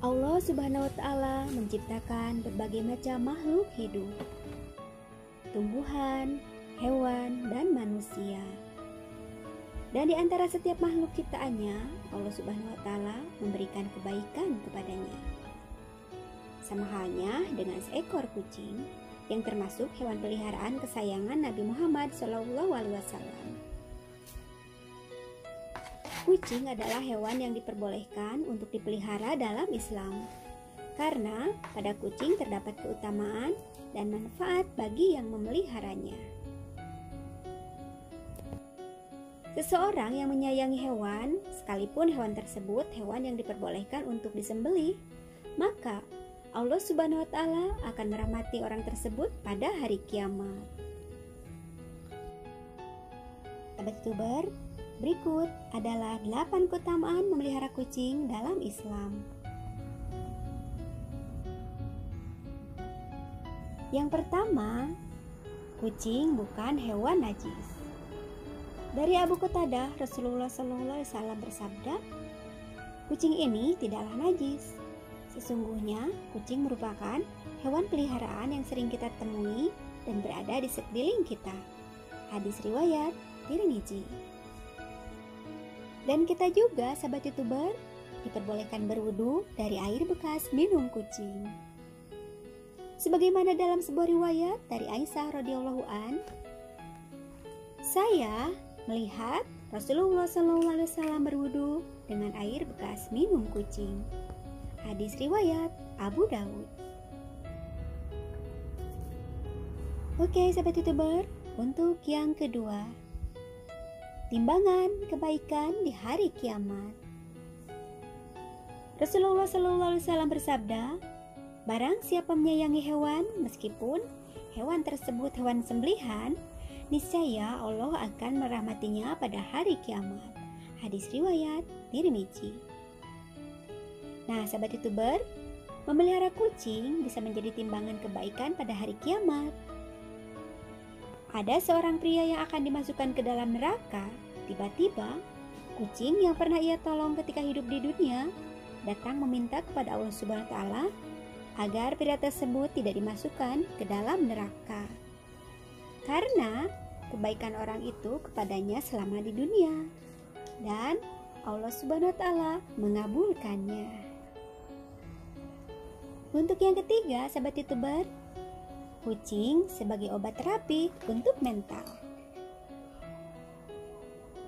Allah Subhanahu wa Ta'ala menciptakan berbagai macam makhluk hidup, tumbuhan, hewan, dan manusia. Dan di antara setiap makhluk ciptaannya, Allah Subhanahu wa Ta'ala memberikan kebaikan kepadanya. Sama halnya dengan seekor kucing yang termasuk hewan peliharaan kesayangan Nabi Muhammad SAW. Kucing adalah hewan yang diperbolehkan untuk dipelihara dalam Islam, karena pada kucing terdapat keutamaan dan manfaat bagi yang memeliharanya. Seseorang yang menyayangi hewan, sekalipun hewan tersebut hewan yang diperbolehkan untuk disembelih, maka Allah Subhanahu wa Ta'ala akan merahmati orang tersebut pada hari kiamat. Sahabat YouTuber, berikut adalah 8 keutamaan memelihara kucing dalam Islam. Yang pertama, kucing bukan hewan najis. Dari Abu Qatadah, Rasulullah SAW bersabda, kucing ini tidaklah najis. Sesungguhnya kucing merupakan hewan peliharaan yang sering kita temui dan berada di sekeliling kita. Hadis riwayat Tirmizi. Dan kita juga, sahabat YouTuber, diperbolehkan berwudu dari air bekas minum kucing. Sebagaimana dalam sebuah riwayat dari Aisyah radhiyallahu an, saya melihat Rasulullah SAW berwudu dengan air bekas minum kucing. Hadis riwayat Abu Dawud. Oke, sahabat YouTuber, untuk yang kedua, timbangan kebaikan di hari kiamat. Rasulullah SAW bersabda, barang siapa menyayangi hewan, meskipun hewan tersebut hewan sembelihan, niscaya Allah akan merahmatinya pada hari kiamat. Hadis riwayat Tirmizi. Nah, sahabat YouTuber, memelihara kucing bisa menjadi timbangan kebaikan pada hari kiamat. Ada seorang pria yang akan dimasukkan ke dalam neraka. Tiba-tiba, kucing yang pernah ia tolong ketika hidup di dunia datang meminta kepada Allah Subhanahu wa Ta'ala agar pria tersebut tidak dimasukkan ke dalam neraka, karena kebaikan orang itu kepadanya selama di dunia, dan Allah Subhanahu wa Ta'ala mengabulkannya. Untuk yang ketiga, sahabat YouTuber, kucing sebagai obat terapi untuk mental.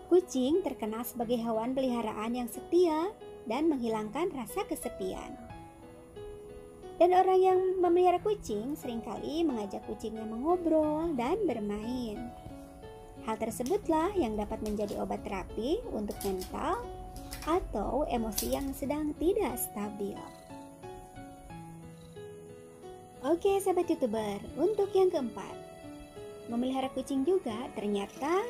Kucing terkenal sebagai hewan peliharaan yang setia dan menghilangkan rasa kesepian. Dan orang yang memelihara kucing seringkali mengajak kucingnya mengobrol dan bermain. Hal tersebutlah yang dapat menjadi obat terapi untuk mental atau emosi yang sedang tidak stabil. Oke, sahabat YouTuber, untuk yang keempat, memelihara kucing juga ternyata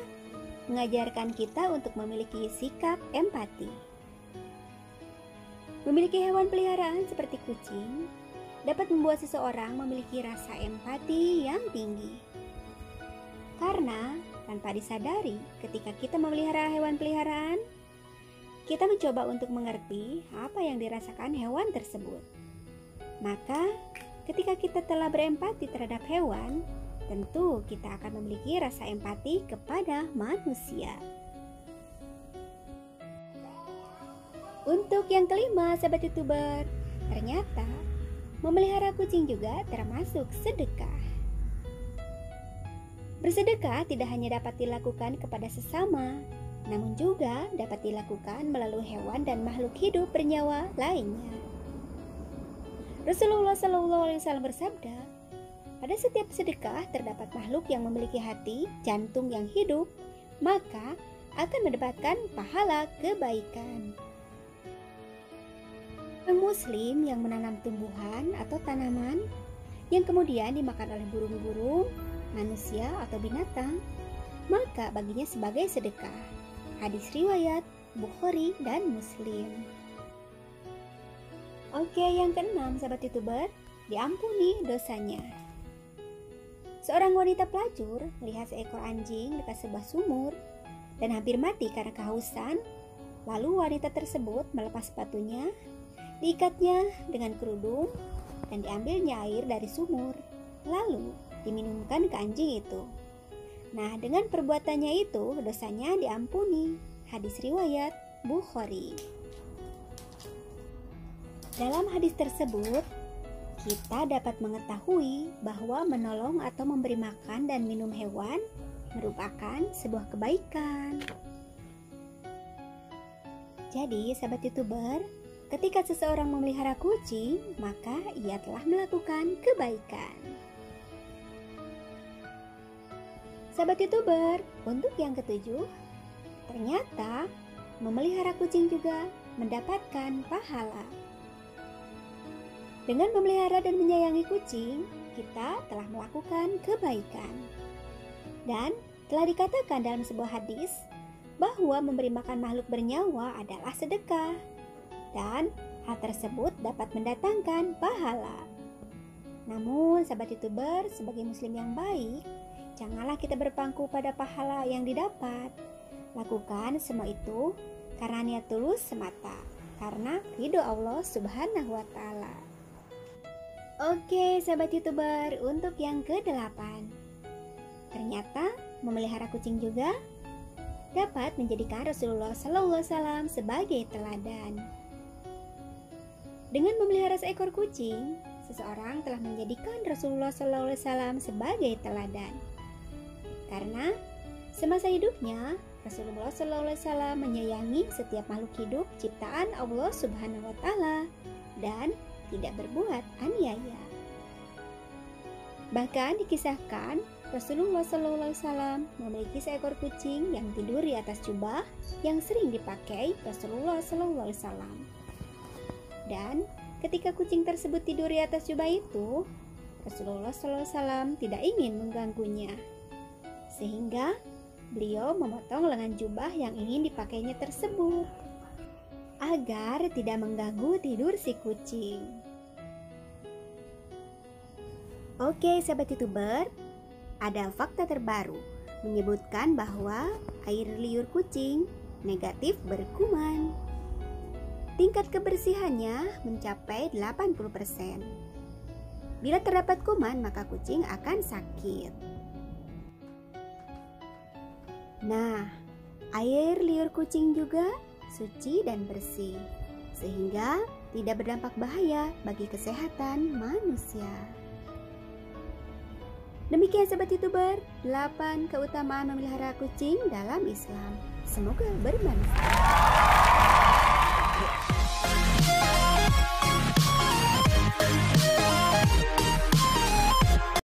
mengajarkan kita untuk memiliki sikap empati. Memiliki hewan peliharaan seperti kucing dapat membuat seseorang memiliki rasa empati yang tinggi. Karena tanpa disadari, ketika kita memelihara hewan peliharaan, kita mencoba untuk mengerti apa yang dirasakan hewan tersebut. Maka, ketika kita telah berempati terhadap hewan, tentu kita akan memiliki rasa empati kepada manusia. Untuk yang kelima, sahabat YouTuber, ternyata memelihara kucing juga termasuk sedekah. Bersedekah tidak hanya dapat dilakukan kepada sesama, namun juga dapat dilakukan melalui hewan dan makhluk hidup bernyawa lainnya. Rasulullah SAW bersabda, pada setiap sedekah terdapat makhluk yang memiliki hati, jantung yang hidup, maka akan mendapatkan pahala kebaikan. Orang Muslim yang menanam tumbuhan atau tanaman yang kemudian dimakan oleh burung-burung, manusia atau binatang, maka baginya sebagai sedekah. Hadis riwayat Bukhari dan Muslim. Oke, yang keenam, sahabat YouTuber, diampuni dosanya. Seorang wanita pelacur melihat seekor anjing dekat sebuah sumur dan hampir mati karena kehausan. Lalu wanita tersebut melepas sepatunya Diikatnya dengan kerudung dan diambilnya air dari sumur, lalu diminumkan ke anjing itu. Nah, dengan perbuatannya itu dosanya diampuni. Hadis riwayat Bukhari. Dalam hadis tersebut, kita dapat mengetahui bahwa menolong atau memberi makan dan minum hewan merupakan sebuah kebaikan. Jadi, sahabat YouTuber, ketika seseorang memelihara kucing, maka ia telah melakukan kebaikan. Sahabat YouTuber, untuk yang ketujuh, ternyata memelihara kucing juga mendapatkan pahala. Dengan memelihara dan menyayangi kucing, kita telah melakukan kebaikan. Dan telah dikatakan dalam sebuah hadis bahwa memberi makan makhluk bernyawa adalah sedekah. Dan hal tersebut dapat mendatangkan pahala. Namun, sahabat YouTuber, sebagai muslim yang baik, janganlah kita berpangku pada pahala yang didapat. Lakukan semua itu karena niat tulus semata, karena ridho Allah Subhanahu wa Ta'ala. Oke, sahabat YouTuber, untuk yang ke-8, ternyata memelihara kucing juga dapat menjadikan Rasulullah SAW sebagai teladan. Dengan memelihara seekor kucing, seseorang telah menjadikan Rasulullah SAW sebagai teladan. Karena semasa hidupnya, Rasulullah SAW menyayangi setiap makhluk hidup ciptaan Allah Subhanahu wa Ta'ala dan tidak berbuat aniaya. Bahkan dikisahkan Rasulullah SAW memiliki seekor kucing yang tidur di atas jubah yang sering dipakai Rasulullah SAW. Dan ketika kucing tersebut tidur di atas jubah itu, Rasulullah SAW tidak ingin mengganggunya, sehingga beliau memotong lengan jubah yang ingin dipakainya tersebut agar tidak mengganggu tidur si kucing. Oke, sahabat YouTuber, ada fakta terbaru menyebutkan bahwa air liur kucing negatif berkuman. Tingkat kebersihannya mencapai 80%. Bila terdapat kuman, maka kucing akan sakit. Nah, air liur kucing juga suci dan bersih, sehingga tidak berdampak bahaya bagi kesehatan manusia. Demikian sahabat YouTuber, 8 keutamaan memelihara kucing dalam Islam. Semoga bermanfaat.